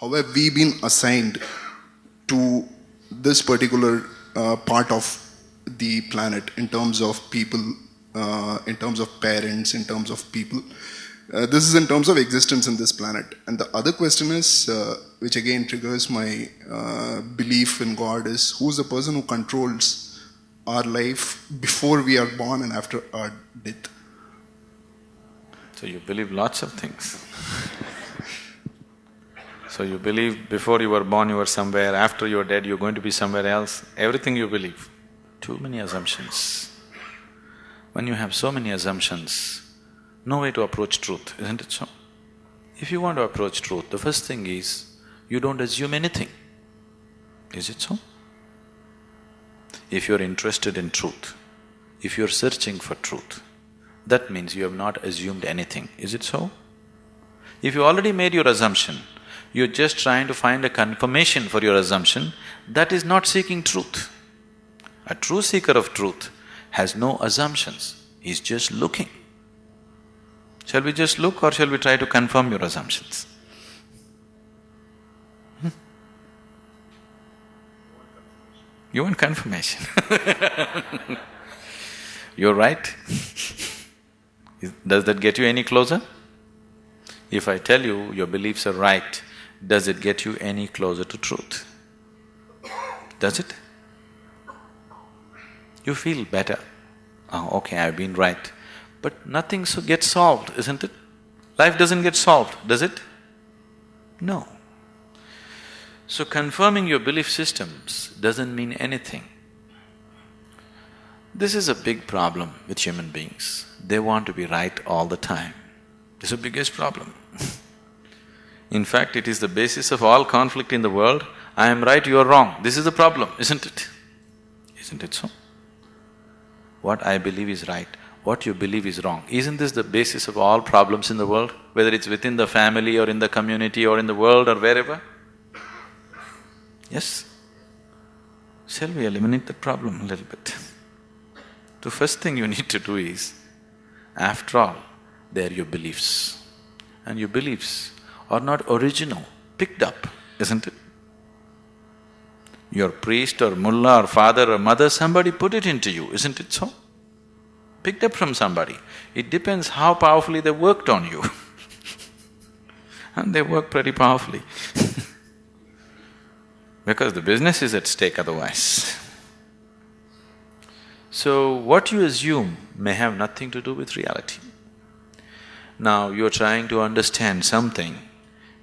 how have we been assigned to this particular part of the planet in terms of people, in terms of parents, in terms of people. This is in terms of existence in this planet. And the other question is, which again triggers my belief in God, is who's the person who controls our life before we are born and after our death? So you believe lots of things. So you believe before you were born you were somewhere, after you're dead you're going to be somewhere else, everything you believe. Too many assumptions. When you have so many assumptions, no way to approach truth, isn't it so? If you want to approach truth, the first thing is, you don't assume anything. Is it so? If you're interested in truth, if you're searching for truth, that means you have not assumed anything, is it so? If you already made your assumption, you're just trying to find a confirmation for your assumption, that is not seeking truth. A true seeker of truth has no assumptions, he's just looking. Shall we just look or shall we try to confirm your assumptions? You want confirmation? You're right. Does that get you any closer? If I tell you your beliefs are right, does it get you any closer to truth? Does it? You feel better. Oh, okay, I've been right. But nothing gets solved, isn't it? Life doesn't get solved, does it? No. So confirming your belief systems doesn't mean anything. This is a big problem with human beings. They want to be right all the time. It's the biggest problem. In fact, it is the basis of all conflict in the world. I am right, you are wrong. This is the problem, isn't it? Isn't it so? What I believe is right, what you believe is wrong. Isn't this the basis of all problems in the world? Whether it's within the family or in the community or in the world or wherever? Yes? Shall we eliminate that problem a little bit? The first thing you need to do is, after all, they are your beliefs. And your beliefs are not original, picked up, isn't it? Your priest or mullah or father or mother, somebody put it into you, isn't it so? Picked up from somebody. It depends how powerfully they worked on you. And they work pretty powerfully because the business is at stake otherwise. So what you assume may have nothing to do with reality. Now you're trying to understand something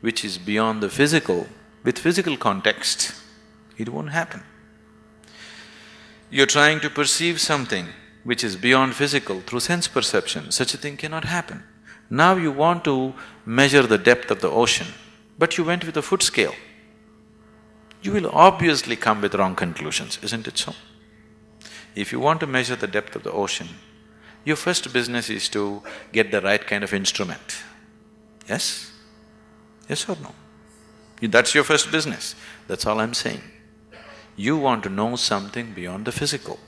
which is beyond the physical, with physical context, it won't happen. You're trying to perceive something which is beyond physical through sense perception, such a thing cannot happen. Now you want to measure the depth of the ocean, but you went with a foot scale. You will obviously come with wrong conclusions, isn't it so? If you want to measure the depth of the ocean, your first business is to get the right kind of instrument. Yes? Yes or no? That's your first business, that's all I'm saying. You want to know something beyond the physical.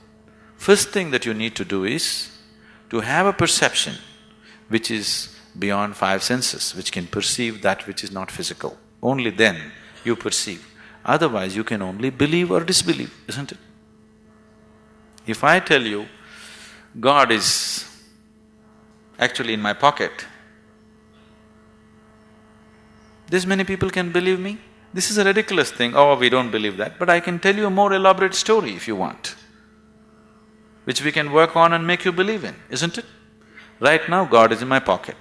First thing that you need to do is to have a perception which is beyond five senses, which can perceive that which is not physical. Only then you perceive. Otherwise you can only believe or disbelieve, isn't it? If I tell you, God is actually in my pocket, this many people can believe me? This is a ridiculous thing, oh, we don't believe that, but I can tell you a more elaborate story if you want, which we can work on and make you believe in, isn't it? Right now, God is in my pocket.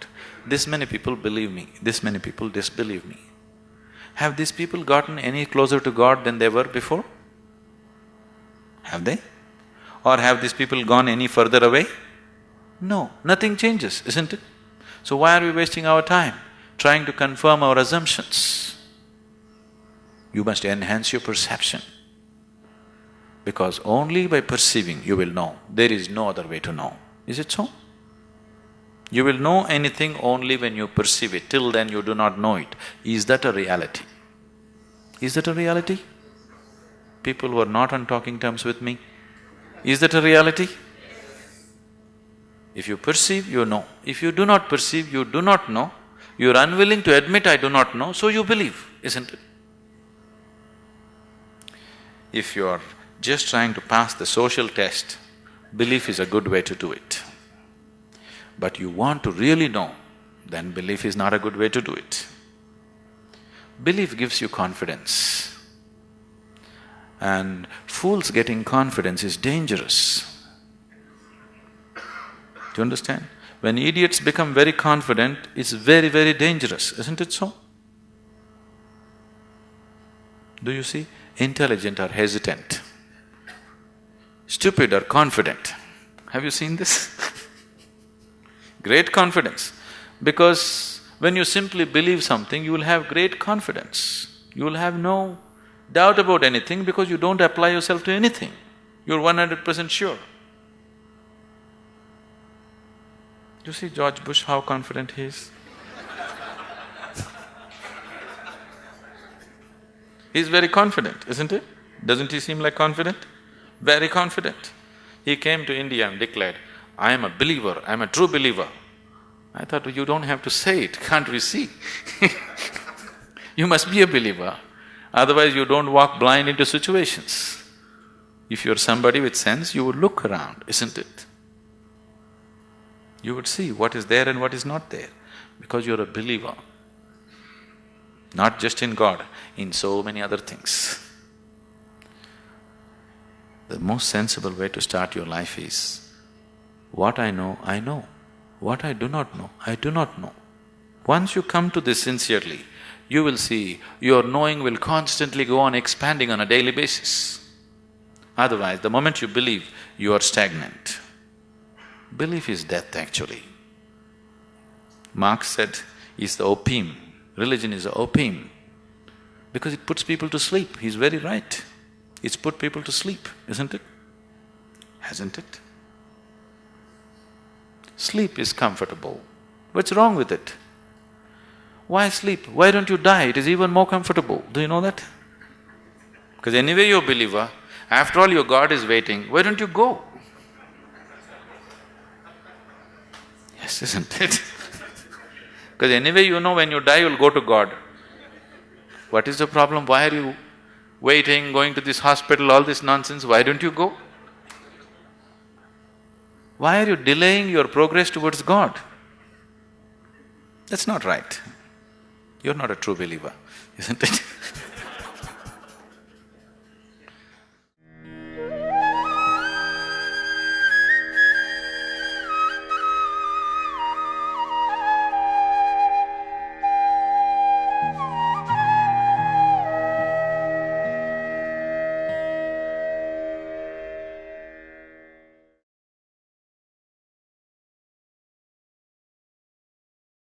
This many people believe me, this many people disbelieve me. Have these people gotten any closer to God than they were before? Have they? Or have these people gone any further away? No, nothing changes, isn't it? So why are we wasting our time trying to confirm our assumptions? You must enhance your perception, because only by perceiving you will know. There is no other way to know. Is it so? You will know anything only when you perceive it. Till then you do not know it. Is that a reality? Is that a reality? People who are not on talking terms with me, is that a reality? If you perceive, you know. If you do not perceive, you do not know. You are unwilling to admit, I do not know, so you believe. isn't it? If you are just trying to pass the social test, belief is a good way to do it. But you want to really know, then belief is not a good way to do it. Belief gives you confidence. And fools getting confidence is dangerous. Do you understand? When idiots become very confident, it's very, very dangerous, isn't it so? Do you see? Intelligent are hesitant. Stupid are confident. Have you seen this? Great confidence. Because when you simply believe something, you will have great confidence. You will have no doubt about anything because you don't apply yourself to anything. You're 100% sure. You see George Bush, how confident he is? He's very confident, isn't he? Doesn't he seem like confident? Very confident. He came to India and declared, I am a believer, I am a true believer. I thought, you don't have to say it, can't we see? You must be a believer, otherwise you don't walk blind into situations. If you're somebody with sense, you would look around, isn't it? You would see what is there and what is not there, because you're a believer. Not just in God, in so many other things. The most sensible way to start your life is, what I know, I know. What I do not know, I do not know. Once you come to this sincerely, you will see your knowing will constantly go on expanding on a daily basis. Otherwise, the moment you believe, you are stagnant. Belief is death actually. Marx said, is the opium. Religion is the opium, because it puts people to sleep. He's very right. It's put people to sleep, isn't it? Hasn't it? Sleep is comfortable. What's wrong with it? Why sleep? Why don't you die? It is even more comfortable. Do you know that? Because anyway you're a believer, after all your God is waiting, why don't you go? Yes, isn't it? Because anyway you know when you die you'll go to God. What is the problem? Why are you waiting, going to this hospital, all this nonsense? Why don't you go? Why are you delaying your progress towards God? That's not right. You're not a true believer, isn't it?